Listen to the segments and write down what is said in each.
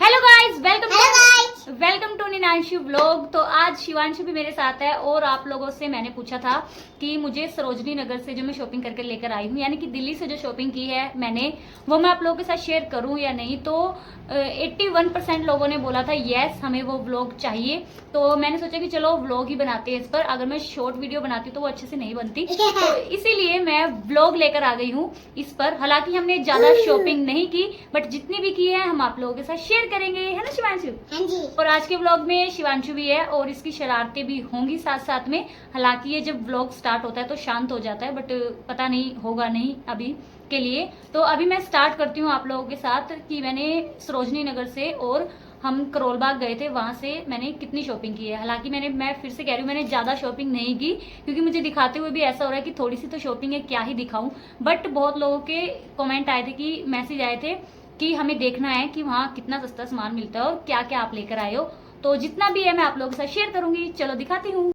Hello guys, welcome to Ninanshu vlog. तो आज शिवांशु भी मेरे साथ है और आप लोगों से मैंने पूछा था कि मुझे सरोजनी नगर से जो मैं शॉपिंग करके लेकर आई हूँ, यानी कि दिल्ली से जो शॉपिंग की है मैंने, वो मैं आप लोगों के साथ शेयर करूँ या नहीं। तो 81% लोगों ने बोला था यस, हमें वो व्लॉग चाहिए। तो मैंने सोचा कि चलो व्लॉग ही बनाते हैं इस पर। अगर मैं शॉर्ट वीडियो बनाती तो वो अच्छे से नहीं बनती, तो इसीलिए मैं व्लॉग लेकर आ गई हूँ इस पर। हालांकि हमने ज्यादा शॉपिंग नहीं की, बट जितनी भी की है हम आप लोगों के साथ शेयर करेंगे, है ना शिवांशु? हाँ जी। और आज के व्लॉग में शिवांशु भी है और इसकी शरारतें भी होंगी साथ साथ में। हालांकि ये जब व्लॉग स्टार्ट होता है तो शांत हो जाता है, बट पता नहीं होगा नहीं अभी के लिए। तो अभी मैं स्टार्ट करती हूँ आप लोगों के साथ कि मैंने सरोजनी नगर से और हम करोल बाग गए थे, वहां से मैंने कितनी शॉपिंग की है। हालांकि मैं फिर से कह रही हूँ, मैंने ज्यादा शॉपिंग नहीं की, क्योंकि मुझे दिखाते हुए भी ऐसा हो रहा है कि थोड़ी सी तो शॉपिंग है, क्या ही दिखाऊं। बट बहुत लोगों के कमेंट आए थे, कि मैसेज आए थे कि हमें देखना है कि वहाँ कितना सस्ता सामान मिलता है और क्या क्या आप लेकर आए हो। तो जितना भी है मैं आप लोगों के साथ शेयर करूंगी। चलो दिखाती हूँ।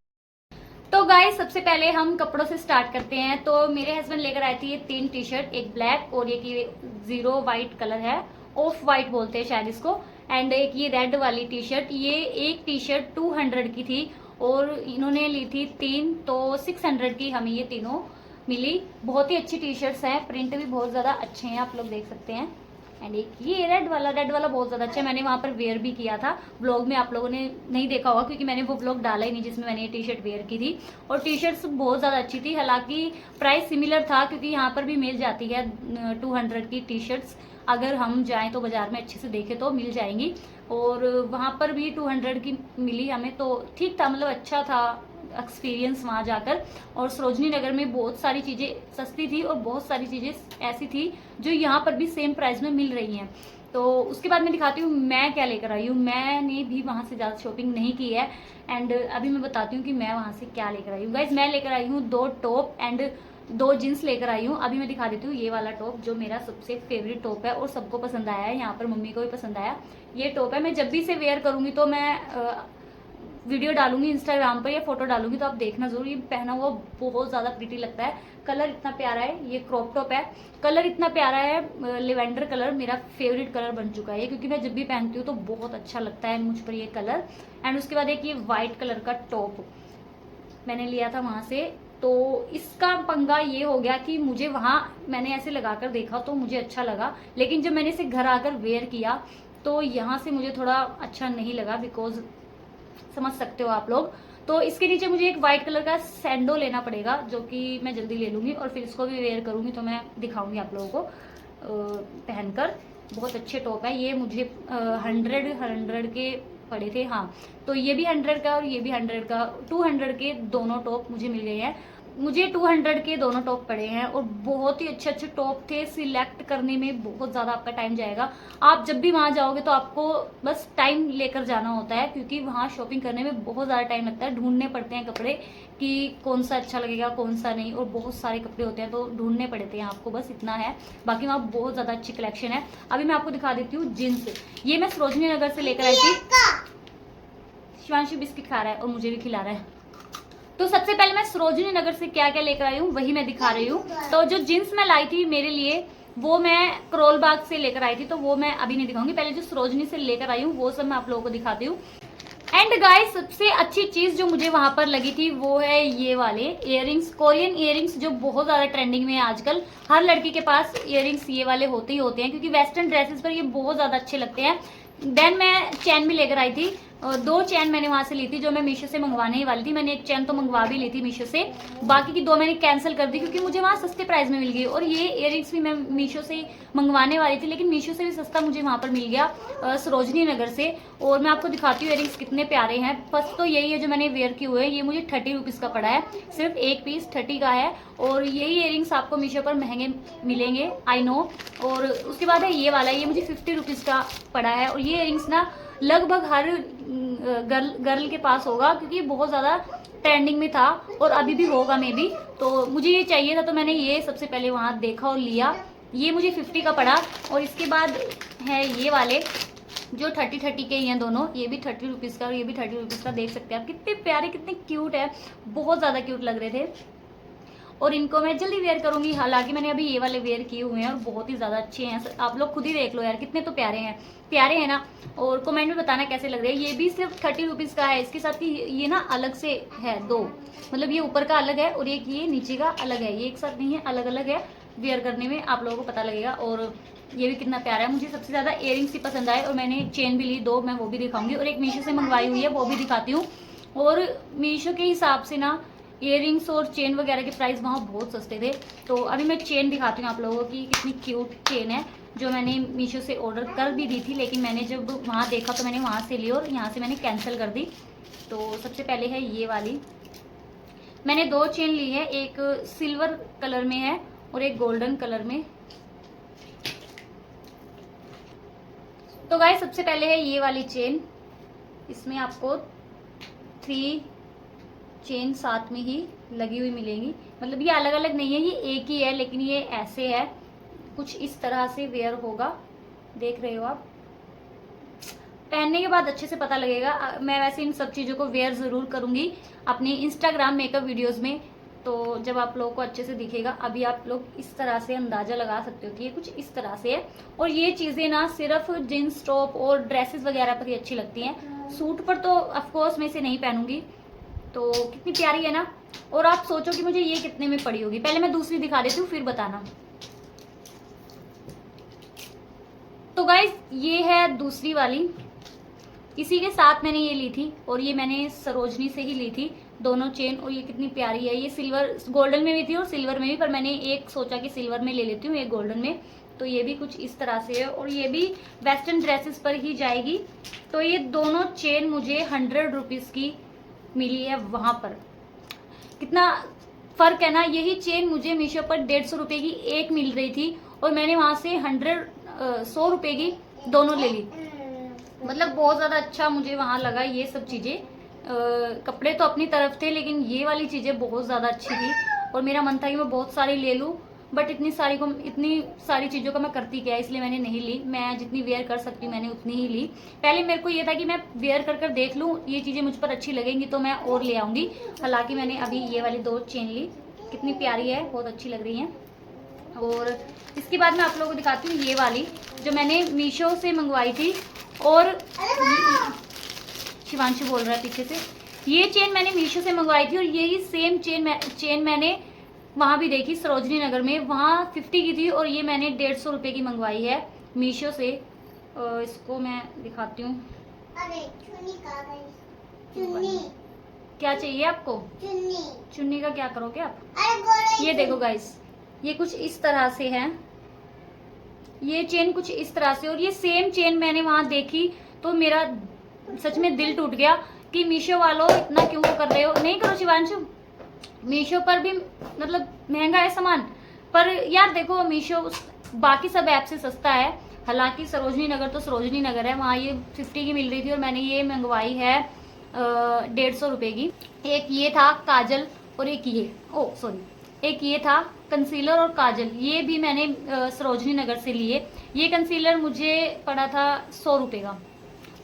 तो गाइस, सबसे पहले हम कपड़ों से स्टार्ट करते हैं। तो मेरे हस्बैंड लेकर आए थे ये 3 टी शर्ट, एक ब्लैक और एक ये जीरो वाइट कलर है, ऑफ वाइट बोलते हैं शायद इसको, एंड एक ये रेड वाली टी शर्ट। ये एक टी शर्ट 200 की थी और इन्होंने ली थी 3, तो 600 की हमें ये तीनों मिली। बहुत ही अच्छी टी शर्ट्स हैं, प्रिंट भी बहुत ज्यादा अच्छे हैं, आप लोग देख सकते हैं। एंड एक ये रेड वाला बहुत ज्यादा अच्छा है। मैंने वहां पर वेयर भी किया था, ब्लॉग में आप लोगों ने नहीं देखा होगा, क्योंकि मैंने वो ब्लॉग डाला ही नहीं जिसमें मैंने ये टी शर्ट वेयर की थी। और टी शर्ट्स बहुत ज्यादा अच्छी थी। हालांकि प्राइस सिमिलर था, क्योंकि यहाँ पर भी मिल जाती है 200 की टी शर्ट्स। अगर हम जाएं तो बाजार में अच्छे से देखें तो मिल जाएंगी, और वहां पर भी 200 की मिली हमें, तो ठीक था, मतलब अच्छा था एक्सपीरियंस वहां जाकर। और सरोजनी नगर में बहुत सारी चीजें सस्ती थी और बहुत सारी चीजें ऐसी थी जो यहाँ पर भी सेम प्राइस में मिल रही हैं। तो उसके बाद मैं दिखाती हूँ मैं क्या लेकर आई हूँ। मैंने भी वहां से ज्यादा शॉपिंग नहीं की है, एंड अभी मैं बताती हूँ कि मैं वहां से क्या लेकर आई हूँ। गाइज, मैं लेकर आई हूँ 2 टॉप एंड 2 जींस लेकर आई हूँ। अभी मैं दिखा देती हूँ ये वाला टॉप, जो मेरा सबसे फेवरेट टॉप है और सबको पसंद आया है, यहाँ पर मम्मी को भी पसंद आया। ये टॉप है, मैं जब भी इसे वेयर करूंगी तो मैं वीडियो डालूंगी इंस्टाग्राम पर या फोटो डालूंगी, तो आप देखना जरूर। ये पहना हुआ बहुत ज्यादा प्रीटी लगता है, कलर इतना प्यारा है। ये क्रॉप टॉप है, कलर इतना प्यारा है, लेवेंडर कलर मेरा फेवरेट कलर बन चुका है, क्योंकि मैं जब भी पहनती हूँ तो बहुत अच्छा लगता है मुझ पर ये कलर। एंड उसके बाद एक ये व्हाइट कलर का टॉप मैंने लिया था वहां से। तो इसका पंगा ये हो गया कि मुझे वहां मैंने ऐसे लगाकर देखा तो मुझे अच्छा लगा, लेकिन जब मैंने इसे घर आकर वेयर किया तो यहाँ से मुझे थोड़ा अच्छा नहीं लगा, बिकॉज समझ सकते हो आप लोग। तो इसके नीचे मुझे एक व्हाइट कलर का सैंडो लेना पड़ेगा, जो कि मैं जल्दी ले लूंगी और फिर इसको भी वेयर करूंगी, तो मैं दिखाऊंगी आप लोगों को पहनकर। बहुत अच्छे टॉप है ये, मुझे 100 के पड़े थे। हाँ, तो ये भी 100 का और ये भी 100 का, 200 के दोनों टॉप मुझे मिल गए हैं। मुझे 200 के दोनों टॉप पड़े हैं और बहुत ही अच्छे अच्छे टॉप थे। सिलेक्ट करने में बहुत ज्यादा आपका टाइम जाएगा। आप जब भी वहां जाओगे तो आपको बस टाइम लेकर जाना होता है, क्योंकि वहां शॉपिंग करने में बहुत ज्यादा टाइम लगता है। ढूंढने पड़ते हैं कपड़े कि कौन सा अच्छा लगेगा कौन सा नहीं, और बहुत सारे कपड़े होते हैं तो ढूंढने पड़ते हैं आपको, बस इतना है। बाकी वहाँ बहुत ज्यादा अच्छी कलेक्शन है। अभी मैं आपको दिखा देती हूँ जींस। ये मैं सरोजनी नगर से लेकर आई थी। शिवांशी बिस्किट खा रहा है और मुझे भी खिला रहा है। तो सबसे पहले मैं सरोजनी नगर से क्या क्या लेकर आई हूँ वही मैं दिखा रही हूँ। तो जो जींस मैं लाई थी मेरे लिए, वो मैं करोल बाग से लेकर आई थी, तो वो मैं अभी नहीं दिखाऊंगी। पहले जो सरोजनी से लेकर आई हूँ वो सब मैं आप लोगों को दिखाती हूँ। एंड गाइस, सबसे अच्छी चीज जो मुझे वहां पर लगी थी वो है ये वाले इयररिंग्स, कोरियन इयररिंग्स, जो बहुत ज्यादा ट्रेंडिंग में है आजकल। हर लड़की के पास इयररिंग्स ये वाले होते ही होते हैं, क्योंकि वेस्टर्न ड्रेसेस पर ये बहुत ज्यादा अच्छे लगते हैं। देन मैं चैन भी लेकर आई थी, 2 चैन मैंने वहां से ली थी, जो मैं मीशो से मंगवाने ही वाली थी। मैंने एक चैन तो मंगवा भी ली थी मीशो से, बाकी की 2 मैंने कैंसिल कर दी, क्योंकि मुझे वहां सस्ते प्राइस में मिल गई। और ये इयररिंग्स भी मैं मीशो से मंगवाने वाली थी, लेकिन मीशो से भी सस्ता मुझे वहां पर मिल गया सरोजनी नगर से। और मैं आपको दिखाती हूँ इयररिंग्स कितने प्यारे हैं। फर्स्ट तो यही है जो मैंने वेयर किए हुए हैं, ये मुझे 30 रुपीज का पड़ा है, सिर्फ एक पीस 30 का है। और यही इयररिंग्स आपको मीशो पर महंगे मिलेंगे, आई नो। और उसके बाद है ये वाला, ये मुझे 50 रुपीज का पड़ा है। और ये इयररिंग्स ना लगभग हर गर्ल के पास होगा, क्योंकि बहुत ज्यादा ट्रेंडिंग में था और अभी भी होगा मे बी। तो मुझे ये चाहिए था, तो मैंने ये सबसे पहले वहां देखा और लिया। ये मुझे 50 का पड़ा। और इसके बाद है ये वाले, जो 30 के ही हैं दोनों। ये भी 30 रुपीज का और ये भी 30 रुपीज का। देख सकते हैं आप कितने प्यारे कितने क्यूट है, बहुत ज्यादा क्यूट लग रहे थे। और इनको मैं जल्दी वेयर करूंगी। हालांकि मैंने अभी ये वाले वेयर किए हुए हैं और बहुत ही ज्यादा अच्छे हैं। आप लोग खुद ही देख लो यार, कितने तो प्यारे हैं ना। और कमेंट में बताना कैसे लग रहे हैं। ये भी सिर्फ 30 रुपीज़ का है। इसके साथ ही ये ना अलग से है दो, मतलब ये ऊपर का अलग है और एक ये नीचे का अलग है, ये एक साथ नहीं है, अलग अलग है। वेयर करने में आप लोगों को पता लगेगा। और ये भी कितना प्यारा है। मुझे सबसे ज़्यादा इयरिंग्स ही पसंद आए और मैंने चेन भी ली दो, मैं वो भी दिखाऊंगी। और एक मीशो से मंगवाई हुई है, वो भी दिखाती हूँ। और मीशो के हिसाब से ना इयरिंग्स और चेन वगैरह के प्राइस वहाँ बहुत सस्ते थे। तो अभी मैं चेन दिखाती हूँ आप लोगों की, कितनी क्यूट चेन है, जो मैंने मीशो से ऑर्डर कर भी दी थी, लेकिन मैंने जब वहाँ देखा तो मैंने वहाँ से ली और यहाँ से मैंने कैंसिल कर दी। तो सबसे पहले है ये वाली, मैंने दो चेन ली है, एक सिल्वर कलर में है और एक गोल्डन कलर में। तो गाइस सबसे पहले है ये वाली चेन, इसमें आपको 3 चेन साथ में ही लगी हुई मिलेंगी। मतलब ये अलग अलग नहीं है, ये एक ही है, लेकिन ये ऐसे है, कुछ इस तरह से वेयर होगा, देख रहे हो आप। पहनने के बाद अच्छे से पता लगेगा। मैं वैसे इन सब चीज़ों को वेयर ज़रूर करूँगी अपने इंस्टाग्राम मेकअप वीडियोस में, तो जब आप लोगों को अच्छे से दिखेगा। अभी आप लोग इस तरह से अंदाज़ा लगा सकते हो कि ये कुछ इस तरह से है। और ये चीज़ें ना सिर्फ जीन्स टॉप और ड्रेसेस वगैरह पर ही अच्छी लगती हैं, सूट पर तो ऑफकोर्स मैं इसे नहीं पहनूंगी। तो कितनी प्यारी है ना। और आप सोचो कि मुझे ये कितने में पड़ी होगी। पहले मैं दूसरी दिखा देती हूँ, फिर बताना। तो गाइज ये है दूसरी वाली, इसी के साथ मैंने ये ली थी और ये मैंने सरोजनी से ही ली थी दोनों चेन। और ये कितनी प्यारी है, ये सिल्वर गोल्डन में भी थी और सिल्वर में भी, पर मैंने एक सोचा कि सिल्वर में ले लेती हूँ, एक गोल्डन में। तो ये भी कुछ इस तरह से है और ये भी वेस्टर्न ड्रेसेस पर ही जाएगी। तो ये दोनों चेन मुझे 100 रुपीज़ की मिली है वहाँ पर। कितना फ़र्क है ना। यही चेन मुझे मीशो पर 150 रुपये की एक मिल रही थी और मैंने वहाँ से 100 रुपये की दोनों ले ली। मतलब बहुत ज़्यादा अच्छा मुझे वहाँ लगा ये सब चीज़ें। कपड़े तो अपनी तरफ थे, लेकिन ये वाली चीज़ें बहुत ज़्यादा अच्छी थी और मेरा मन था कि मैं बहुत सारी ले लूँ, बट इतनी सारी चीज़ों का मैं करती क्या, इसलिए मैंने नहीं ली। मैं जितनी वेयर कर सकती हूँ मैंने उतनी ही ली। पहले मेरे को ये था कि मैं वेयर कर देख लूँ, ये चीज़ें मुझ पर अच्छी लगेंगी तो मैं और ले आऊँगी। हालांकि मैंने अभी ये वाली 2 चेन ली, कितनी प्यारी है, बहुत अच्छी लग रही हैं। और इसके बाद मैं आप लोगों को दिखाती हूँ ये वाली, जो मैंने मीशो से मंगवाई थी। और शिवांशु बोल रहा है पीछे से। ये चेन मैंने मीशो से मंगवाई थी और यही सेम चेन मैंने वहाँ भी देखी सरोजनी नगर में, वहाँ 50 की थी और ये मैंने 150 रुपये की मंगवाई है मीशो से। इसको मैं दिखाती हूँ। चुन्नी क्या चाहिए आपको? चुन्नी का क्या करोगे आप? ये देखो गाइस, ये कुछ इस तरह से है, ये चेन कुछ इस तरह से। और ये सेम चेन मैंने वहाँ देखी तो मेरा सच में दिल टूट गया कि मीशो वालों इतना क्यों कर रहे हो। नहीं करो शिवांशु, मीशो पर भी मतलब महंगा है सामान, पर यार देखो मीशो बाकी सब ऐप से सस्ता है। हालांकि सरोजनी नगर तो सरोजनी नगर है, वहाँ ये 50 की मिल रही थी और मैंने ये मंगवाई है 150 रुपये की। एक ये था काजल और एक ये था कंसीलर और काजल, ये भी मैंने सरोजनी नगर से लिए। ये कंसीलर मुझे पड़ा था 100 रुपये का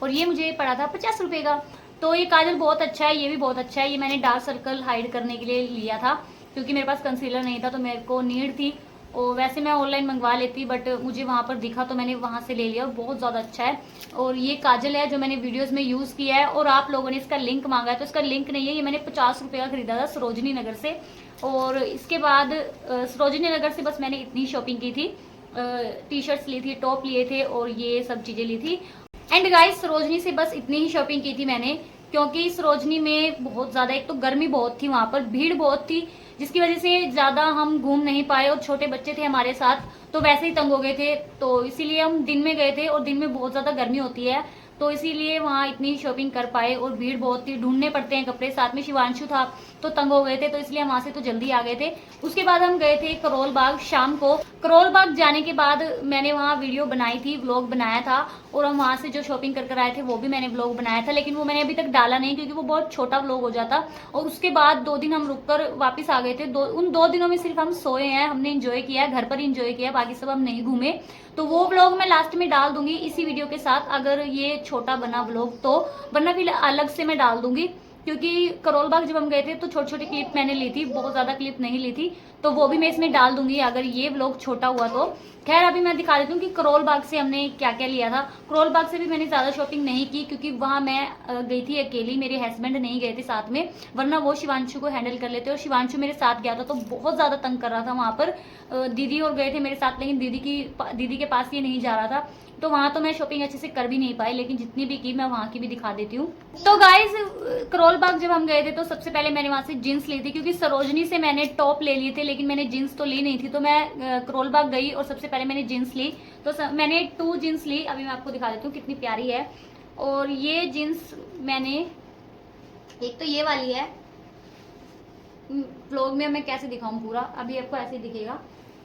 और ये मुझे पड़ा था 50 रुपये का। तो ये काजल बहुत अच्छा है, ये भी बहुत अच्छा है। ये मैंने डार्क सर्कल हाइड करने के लिए लिया था, क्योंकि मेरे पास कंसीलर नहीं था तो मेरे को नीड थी। और वैसे मैं ऑनलाइन मंगवा लेती, बट मुझे वहाँ पर दिखा तो मैंने वहाँ से ले लिया। बहुत ज़्यादा अच्छा है। और ये काजल है जो मैंने वीडियोस में यूज़ किया है और आप लोगों ने इसका लिंक मांगा है, तो इसका लिंक नहीं है। ये मैंने 50 रुपये का खरीदा था सरोजनी नगर से। और इसके बाद सरोजनी नगर से बस मैंने इतनी शॉपिंग की थी, टी शर्ट्स ली थी, टॉप लिए थे और ये सब चीज़ें ली थी। एंड गाइस सरोजनी से बस इतनी ही शॉपिंग की थी मैंने, क्योंकि सरोजनी में बहुत ज़्यादा, एक तो गर्मी बहुत थी, वहाँ पर भीड़ बहुत थी, जिसकी वजह से ज़्यादा हम घूम नहीं पाए। और छोटे बच्चे थे हमारे साथ तो वैसे ही तंग हो गए थे, तो इसीलिए हम दिन में गए थे और दिन में बहुत ज़्यादा गर्मी होती है, तो इसीलिए वहाँ इतनी शॉपिंग कर पाए। और भीड़ बहुत थी, ढूंढने पड़ते हैं कपड़े, साथ में शिवांशु था तो तंग हो गए थे, तो इसलिए वहाँ से तो जल्दी आ गए थे। उसके बाद हम गए थे करोल बाग शाम को। करोल बाग जाने के बाद मैंने वहाँ वीडियो बनाई थी, व्लॉग बनाया था, और हम वहाँ से जो शॉपिंग कर आए थे वो भी मैंने व्लॉग बनाया था, लेकिन वो मैंने अभी तक डाला नहीं क्योंकि वो बहुत छोटा व्लॉग हो जाता। और उसके बाद 2 दिन हम रुककर वापस आ गए थे। उन 2 दिनों में सिर्फ हम सोए हैं, हमने इंजॉय किया है, घर पर ही इंजॉय किया, बाकी सब हम नहीं घूमे। तो वो व्लॉग मैं लास्ट में डाल दूंगी इसी वीडियो के साथ, अगर ये छोटा बना व्लॉग तो, वरना फिर अलग से मैं डाल दूंगी। क्योंकि करोल बाग जब हम गए थे तो छोटी छोटी क्लिप मैंने ली थी, बहुत ज़्यादा क्लिप नहीं ली थी, तो वो भी मैं इसमें डाल दूंगी अगर ये व्लॉग छोटा हुआ तो। खैर अभी मैं दिखा देती हूँ कि करोल बाग से हमने क्या क्या लिया था। करोल बाग से भी मैंने ज़्यादा शॉपिंग नहीं की क्योंकि वहाँ मैं गई थी अकेली, मेरे हस्बैंड नहीं गए थे साथ में, वरना वो शिवांशु को हैंडल कर लेते और शिवांशु मेरे साथ गया था तो बहुत ज़्यादा तंग कर रहा था वहाँ पर। दीदी और गए थे मेरे साथ, लेकिन दीदी के पास ये नहीं जा रहा था, तो वहाँ तो मैं शॉपिंग अच्छे से कर भी नहीं पाई, लेकिन जितनी भी की मैं वहाँ की भी दिखा देती हूँ। तो गाइज करोल बाग जब हम गए थे तो सबसे पहले मैंने वहाँ से जीन्स ली थी, क्योंकि सरोजनी से मैंने टॉप ले लिए थे लेकिन मैंने जीन्स तो ली नहीं थी, तो मैं करोल बाग गई और सबसे पहले मैंने जीन्स ली। तो मैंने 2 जीन्स ली, अभी मैं आपको दिखा देती हूँ कितनी प्यारी है। और ये जीन्स मैंने, एक तो ये वाली है, व्लॉग में मैं कैसे दिखाऊं पूरा, अभी आपको ऐसे ही दिखेगा।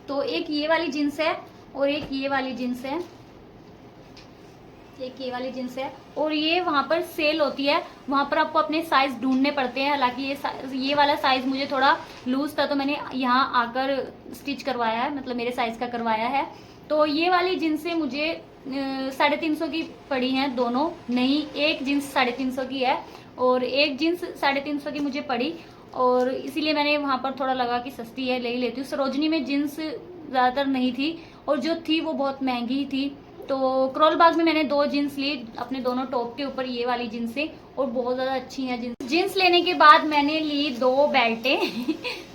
तो एक ये वाली जीन्स है और एक ये वाली जीन्स है, एक ये वाली जींस है। और ये वहाँ पर सेल होती है, वहाँ पर आपको अपने साइज ढूंढने पड़ते हैं। हालांकि ये वाला साइज मुझे थोड़ा लूज था तो मैंने यहाँ आकर स्टिच करवाया है, मतलब मेरे साइज का करवाया है। तो ये वाली जींसें मुझे 350 की पड़ी हैं दोनों, नहीं एक जींस 350 की है और एक जींस 350 की मुझे पड़ी, और इसीलिए मैंने वहाँ पर थोड़ा लगा कि सस्ती है ले ही लेती हूँ। सरोजनी में जींस ज़्यादातर नहीं थी और जो थी वो बहुत महंगी थी। तो करोल बाग में मैंने 2 जीन्स ली अपने दोनों टॉप के ऊपर, ये वाली जीन्सें, और बहुत ज़्यादा अच्छी हैं जीन्स। जीन्स लेने के बाद मैंने ली 2 बेल्टें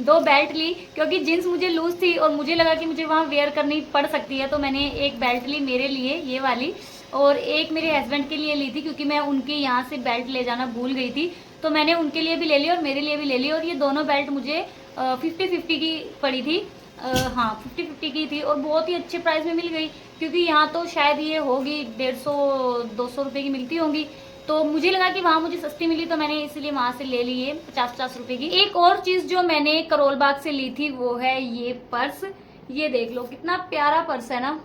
2 बेल्ट ली क्योंकि जीन्स मुझे लूज थी और मुझे लगा कि मुझे वहाँ वेयर करनी पड़ सकती है, तो मैंने एक बेल्ट ली मेरे लिए ये वाली, और एक मेरे हस्बैंड के लिए ली थी क्योंकि मैं उनके यहाँ से बेल्ट ले जाना भूल गई थी, तो मैंने उनके लिए भी ले ली और मेरे लिए भी ले ली। और ये दोनों बेल्ट मुझे 50-50 की पड़ी थी, हाँ 50-50 की थी और बहुत ही अच्छे प्राइस में मिल गई, क्योंकि यहाँ तो शायद ये होगी 150-200 रुपये की मिलती होंगी, तो मुझे लगा कि वहाँ मुझे सस्ती मिली तो मैंने इसलिए वहाँ से ले ली ये 50-50 रुपये की। एक और चीज़ जो मैंने करोल बाग से ली थी वो है ये पर्स, ये देख लो कितना प्यारा पर्स है ना।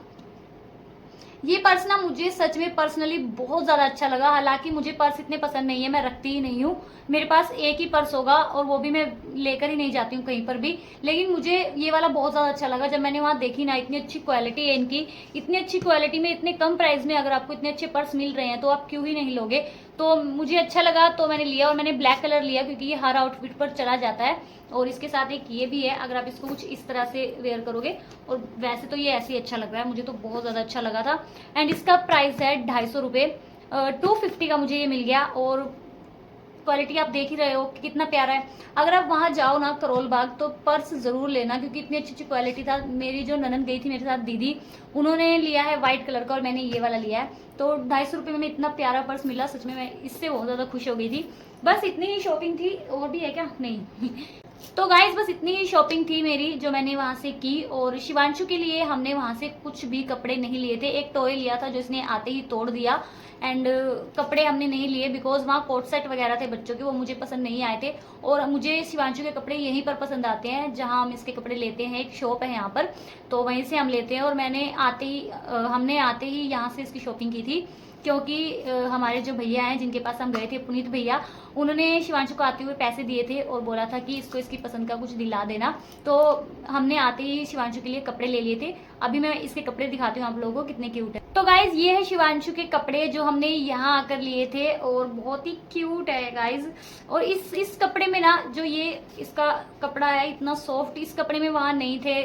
ये पर्स ना मुझे सच में पर्सनली बहुत ज़्यादा अच्छा लगा। हालांकि मुझे पर्स इतने पसंद नहीं है, मैं रखती ही नहीं हूँ, मेरे पास एक ही पर्स होगा और वो भी मैं लेकर ही नहीं जाती हूँ कहीं पर भी, लेकिन मुझे ये वाला बहुत ज़्यादा अच्छा लगा। जब मैंने वहाँ देखी ना, इतनी अच्छी क्वालिटी है इनकी, इतनी अच्छी क्वालिटी में इतने कम प्राइस में अगर आपको इतने अच्छे पर्स मिल रहे हैं तो आप क्यों ही नहीं लोगे। तो मुझे अच्छा लगा तो मैंने लिया, और मैंने ब्लैक कलर लिया क्योंकि ये हर आउटफिट पर चला जाता है, और इसके साथ एक ये भी है अगर आप इसको कुछ इस तरह से वेयर करोगे, और वैसे तो ये ऐसे ही अच्छा लग रहा है, मुझे तो बहुत ज़्यादा अच्छा लगा था। एंड इसका प्राइस है 250 रुपये, 250 का मुझे ये मिल गया। और क्वालिटी आप देख ही रहे हो कि कितना प्यारा है। अगर आप वहाँ जाओ ना करोल बाग तो पर्स ज़रूर लेना, क्योंकि इतनी अच्छी अच्छी क्वालिटी था। मेरी जो ननद गई थी मेरे साथ दीदी, उन्होंने लिया है वाइट कलर का और मैंने ये वाला लिया है, तो 250 रुपये में इतना प्यारा पर्स मिला, सच में मैं इससे बहुत ज़्यादा खुश हो गई थी। बस इतनी ही शॉपिंग थी, और भी है क्या, नहीं तो गाइज बस इतनी ही शॉपिंग थी मेरी जो मैंने वहाँ से की। और शिवांशु के लिए हमने वहाँ से कुछ भी कपड़े नहीं लिए थे, एक टॉय लिया था जो इसने आते ही तोड़ दिया, एंड कपड़े हमने नहीं लिए बिकॉज वहाँ कोट सेट वगैरह थे बच्चों के, वो मुझे पसंद नहीं आए थे। और मुझे शिवांशु के कपड़े यहीं पर पसंद आते हैं जहाँ हम इसके कपड़े लेते हैं, एक शॉप है यहाँ पर, तो वहीं से हम लेते हैं। और हमने आते ही यहाँ से इसकी शॉपिंग की थी, क्योंकि हमारे जो भैया हैं जिनके पास हम गए थे, पुनीत भैया, उन्होंने शिवांशु को आते हुए पैसे दिए थे और बोला था कि इसको इसकी पसंद का कुछ दिला देना, तो हमने आते ही शिवांशु के लिए कपड़े ले लिए थे। अभी मैं इसके कपड़े दिखाती हूँ आप लोगों को कितने क्यूट है। तो गाइज ये है शिवांशु के कपड़े जो हमने यहाँ आकर लिए थे, और बहुत ही क्यूट है गाइज। और इस कपड़े में ना, जो ये इसका कपड़ा है इतना सॉफ्ट, इस कपड़े में वहाँ नहीं थे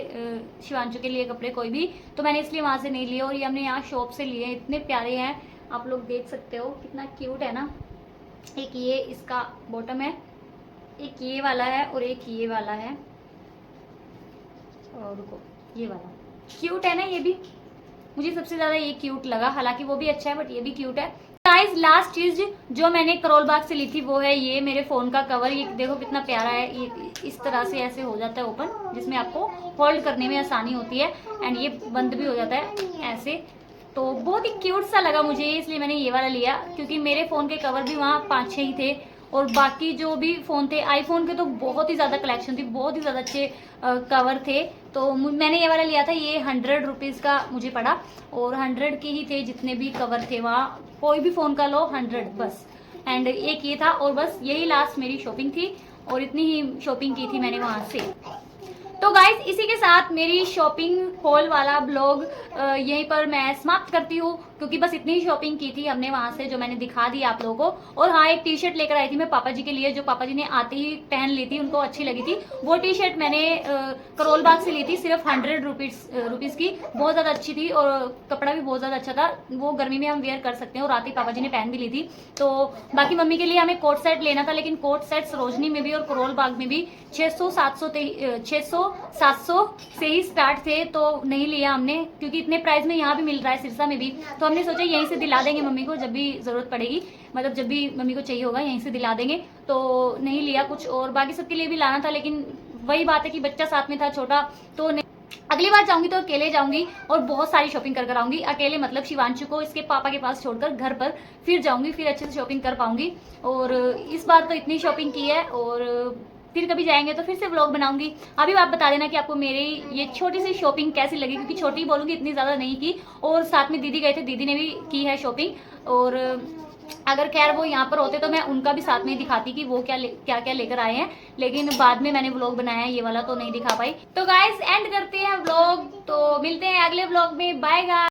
शिवांशु के लिए कपड़े कोई भी, तो मैंने इसलिए वहाँ से नहीं लिए, और ये हमने यहाँ शॉप से लिए। इतने प्यारे हैं, आप लोग देख सकते हो कितना क्यूट है ना। एक ये इसका बॉटम है, एक ये वाला है और एक ये वाला है, और रुको ये वाला क्यूट है ना, ये भी मुझे सबसे ज़्यादा ये क्यूट लगा। हालांकि वो भी अच्छा है बट ये भी क्यूट है। गाइस लास्ट चीज़ जो मैंने करोल बाग से ली थी वो है ये मेरे फ़ोन का कवर। ये देखो कितना प्यारा है, ये इस तरह से ऐसे हो जाता है ओपन, जिसमें आपको होल्ड करने में आसानी होती है, एंड ये बंद भी हो जाता है ऐसे, तो बहुत ही क्यूट सा लगा मुझे, इसलिए मैंने ये वाला लिया। क्योंकि मेरे फ़ोन के कवर भी वहाँ 5-6 ही थे, और बाकी जो भी फ़ोन थे आईफोन के तो बहुत ही ज़्यादा कलेक्शन थी, बहुत ही ज़्यादा अच्छे कवर थे, तो मैंने ये वाला लिया था। ये 100 रुपीज़ का मुझे पड़ा, और 100 के ही थे जितने भी कवर थे वहाँ, कोई भी फ़ोन का लो 100 बस। एंड एक ये था, और बस यही लास्ट मेरी शॉपिंग थी, और इतनी ही शॉपिंग की थी मैंने वहाँ से। तो गाइज इसी के साथ मेरी शॉपिंग हॉल वाला ब्लॉग यहीं पर मैं समाप्त करती हूँ। क्योंकि बस इतनी ही शॉपिंग की थी हमने वहां से, जो मैंने दिखा दी आप लोगों को। और हाँ, एक टी शर्ट लेकर आई थी मैं पापा जी के लिए, जो पापा जी ने आते ही पहन ली थी, उनको अच्छी लगी थी। वो टी शर्ट मैंने करोल बाग से ली थी, सिर्फ 100 रुपीज की। बहुत ज्यादा अच्छी थी और कपड़ा भी बहुत ज्यादा अच्छा था। वो गर्मी में हम वेयर कर सकते हैं और रात ही पापा जी ने पहन भी ली थी। तो बाकी मम्मी के लिए हमें कोट सेट लेना था, लेकिन कोट सेट सरोजनी में भी और करोल बाग में भी 600-700 से ही स्टार्ट थे, तो नहीं लिया हमने, क्योंकि इतने प्राइस में यहाँ भी मिल रहा है सिरसा में भी। तो हमने सोचा यहीं से दिला देंगे मम्मी को, जब भी जरूरत पड़ेगी, मतलब जब भी मम्मी को चाहिए होगा यहीं से दिला देंगे। तो नहीं लिया कुछ, और बाकी सबके लिए भी लाना था, लेकिन वही बात है कि बच्चा साथ में था छोटा, तो अगली बार जाऊंगी तो अकेले जाऊंगी और बहुत सारी शॉपिंग कर आऊंगी। अकेले मतलब शिवांशु को इसके पापा के पास छोड़कर घर पर फिर जाऊंगी, फिर अच्छे से शॉपिंग कर पाऊंगी। और इस बार तो इतनी शॉपिंग की है, और फिर कभी जाएंगे तो फिर से व्लॉग बनाऊंगी। अभी आप बता देना कि आपको मेरी ये छोटी सी शॉपिंग कैसी लगी, क्योंकि छोटी बोलूंगी, इतनी ज़्यादा नहीं की। और साथ में दीदी गए थे, दीदी ने भी की है शॉपिंग। और अगर खैर वो यहाँ पर होते तो मैं उनका भी साथ में दिखाती कि वो क्या क्या लेकर आए हैं, लेकिन बाद में मैंने व्लॉग बनाया है, ये वाला तो नहीं दिखा पाई। तो गाइस एंड करते हैं व्लॉग, तो मिलते हैं अगले व्लॉग में। Bye guys.